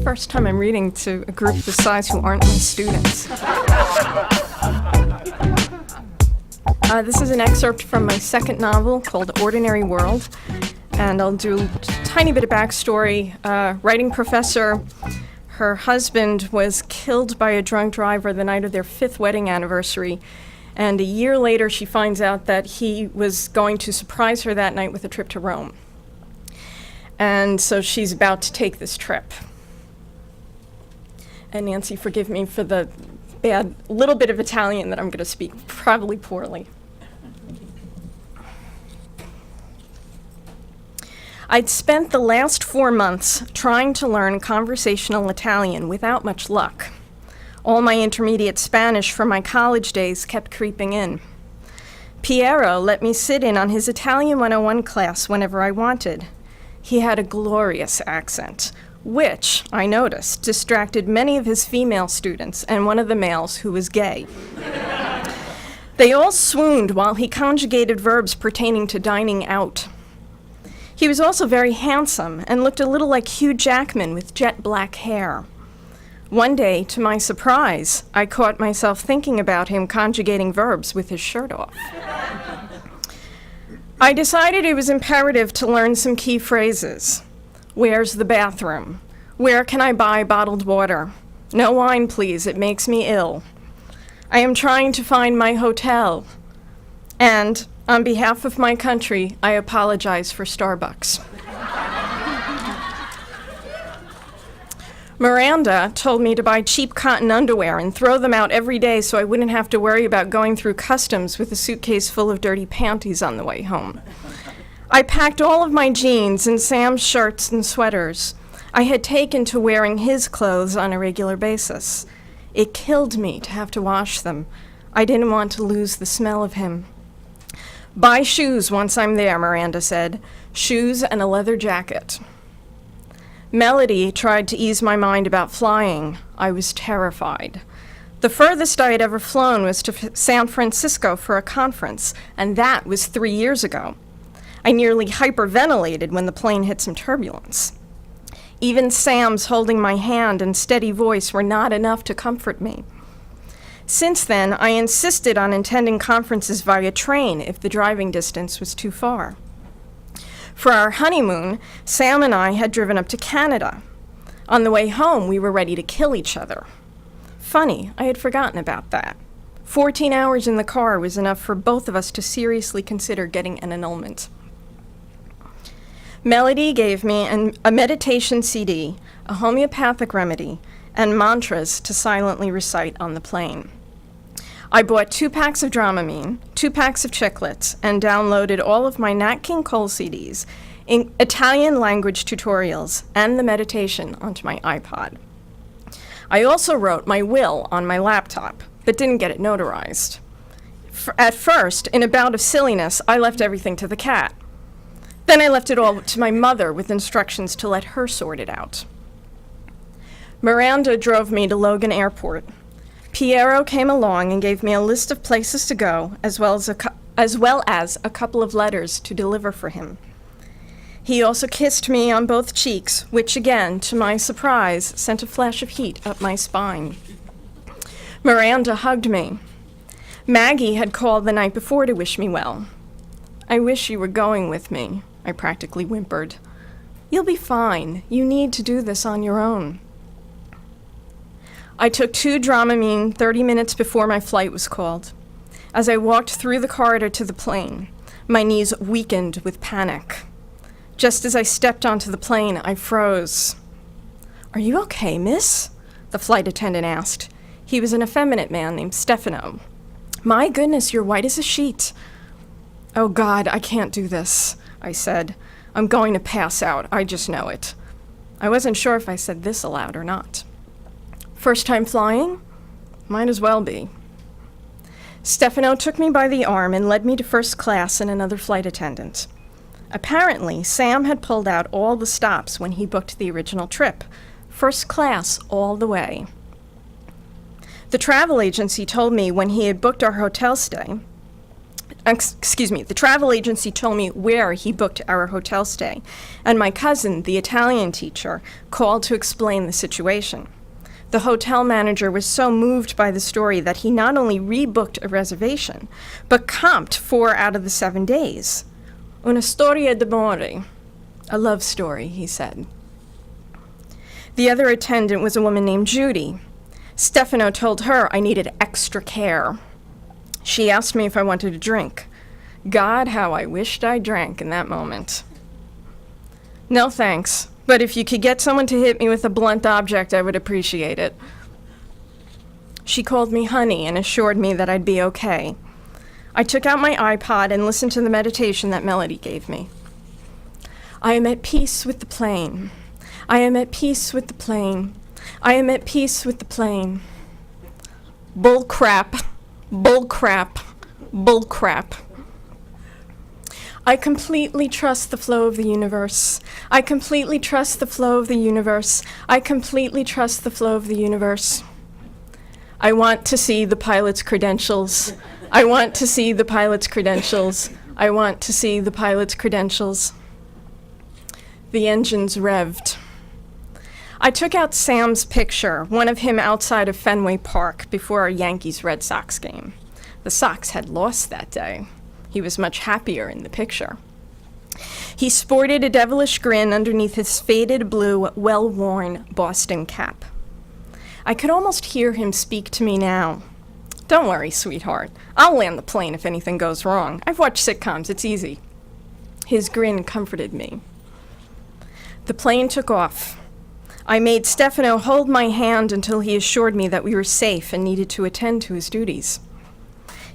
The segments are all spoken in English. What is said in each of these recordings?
First time I'm reading to a group this size who aren't my students. This is an excerpt from my second novel called Ordinary World, and I'll do a tiny bit of backstory. Writing professor, her husband was killed by a drunk driver the night of their 5th wedding anniversary, and a year later she finds out that he was going to surprise her that night with a trip to Rome. And so she's about to take this trip. And Nancy, forgive me for the bad little bit of Italian that I'm going to speak, probably poorly. I'd spent the last 4 months trying to learn conversational Italian without much luck. All my intermediate Spanish from my college days kept creeping in. Piero let me sit in on his Italian 101 class whenever I wanted. He had a glorious accent, which, I noticed, distracted many of his female students and one of the males who was gay. They all swooned while he conjugated verbs pertaining to dining out. He was also very handsome and looked a little like Hugh Jackman with jet black hair. One day, to my surprise, I caught myself thinking about him conjugating verbs with his shirt off. I decided it was imperative to learn some key phrases. Where's the bathroom? Where can I buy bottled water? No wine, please, it makes me ill. I am trying to find my hotel. And, on behalf of my country, I apologize for Starbucks. Miranda told me to buy cheap cotton underwear and throw them out every day so I wouldn't have to worry about going through customs with a suitcase full of dirty panties on the way home. I packed all of my jeans and Sam's shirts and sweaters. I had taken to wearing his clothes on a regular basis. It killed me to have to wash them. I didn't want to lose the smell of him. Buy shoes once I'm there, Miranda said. Shoes and a leather jacket. Melody tried to ease my mind about flying. I was terrified. The furthest I had ever flown was to San Francisco for a conference, and that was 3 years ago. I nearly hyperventilated when the plane hit some turbulence. Even Sam's holding my hand and steady voice were not enough to comfort me. Since then, I insisted on attending conferences via train if the driving distance was too far. For our honeymoon, Sam and I had driven up to Canada. On the way home, we were ready to kill each other. Funny, I had forgotten about that. 14 hours in the car was enough for both of us to seriously consider getting an annulment. Melody gave me a meditation CD, a homeopathic remedy, and mantras to silently recite on the plane. I bought 2 packs of Dramamine, 2 packs of Chiclets, and downloaded all of my Nat King Cole CDs, in Italian language tutorials, and the meditation onto my iPod. I also wrote my will on my laptop, but didn't get it notarized. At first, in a bout of silliness, I left everything to the cat. Then I left it all to my mother with instructions to let her sort it out. Miranda drove me to Logan Airport. Piero came along and gave me a list of places to go, as well as a couple of letters to deliver for him. He also kissed me on both cheeks, which again, to my surprise, sent a flash of heat up my spine. Miranda hugged me. Maggie had called the night before to wish me well. I wish you were going with me, I practically whimpered. You'll be fine. You need to do this on your own. I took 2 Dramamine 30 minutes before my flight was called. As I walked through the corridor to the plane, my knees weakened with panic. Just as I stepped onto the plane, I froze. Are you okay, miss? The flight attendant asked. He was an effeminate man named Stefano. My goodness, you're white as a sheet. Oh God, I can't do this, I said. I'm going to pass out, I just know it. I wasn't sure if I said this aloud or not. First time flying? Might as well be. Stefano took me by the arm and led me to first class and another flight attendant. Apparently, Sam had pulled out all the stops when he booked the original trip. First class all the way. The travel agency told me when he had booked our hotel stay The travel agency told me where he booked our hotel stay, and my cousin, the Italian teacher, called to explain the situation. The hotel manager was so moved by the story that he not only rebooked a reservation, but comped 4 out of the 7 days. Una storia d'amore. A love story, he said. The other attendant was a woman named Judy. Stefano told her I needed extra care. She asked me if I wanted a drink. God, how I wished I drank in that moment. No thanks, but if you could get someone to hit me with a blunt object, I would appreciate it. She called me honey and assured me that I'd be okay. I took out my iPod and listened to the meditation that Melody gave me. I am at peace with the plane. I am at peace with the plane. I am at peace with the plane. Bull crap. Bull crap. Bull crap. I completely trust the flow of the universe. I completely trust the flow of the universe. I completely trust the flow of the universe. I want to see the pilot's credentials. I want to see the pilot's credentials. I want to see the pilot's credentials. The engines revved. I took out Sam's picture, one of him outside of Fenway Park before a Yankees-Red Sox game. The Sox had lost that day. He was much happier in the picture. He sported a devilish grin underneath his faded blue, well-worn Boston cap. I could almost hear him speak to me now. Don't worry, sweetheart. I'll land the plane if anything goes wrong. I've watched sitcoms. It's easy. His grin comforted me. The plane took off. I made Stefano hold my hand until he assured me that we were safe and needed to attend to his duties.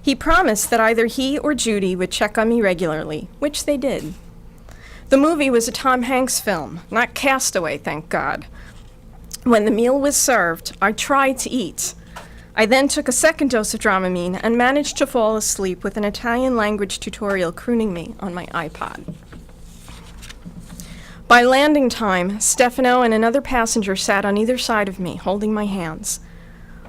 He promised that either he or Judy would check on me regularly, which they did. The movie was a Tom Hanks film, not Castaway, thank God. When the meal was served, I tried to eat. I then took a second dose of Dramamine and managed to fall asleep with an Italian language tutorial crooning me on my iPod. By landing time, Stefano and another passenger sat on either side of me, holding my hands.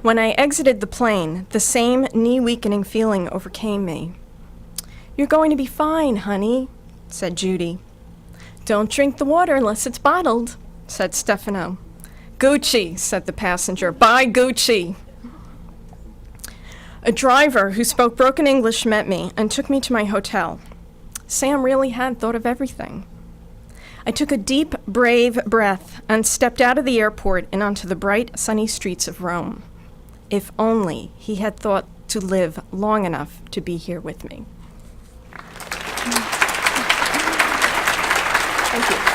When I exited the plane, the same knee-weakening feeling overcame me. "You're going to be fine, honey," said Judy. "Don't drink the water unless it's bottled," said Stefano. "Gucci," said the passenger. "Bye, Gucci." A driver who spoke broken English met me and took me to my hotel. Sam really had thought of everything. I took a deep, brave breath and stepped out of the airport and onto the bright, sunny streets of Rome. If only he had thought to live long enough to be here with me. Thank you.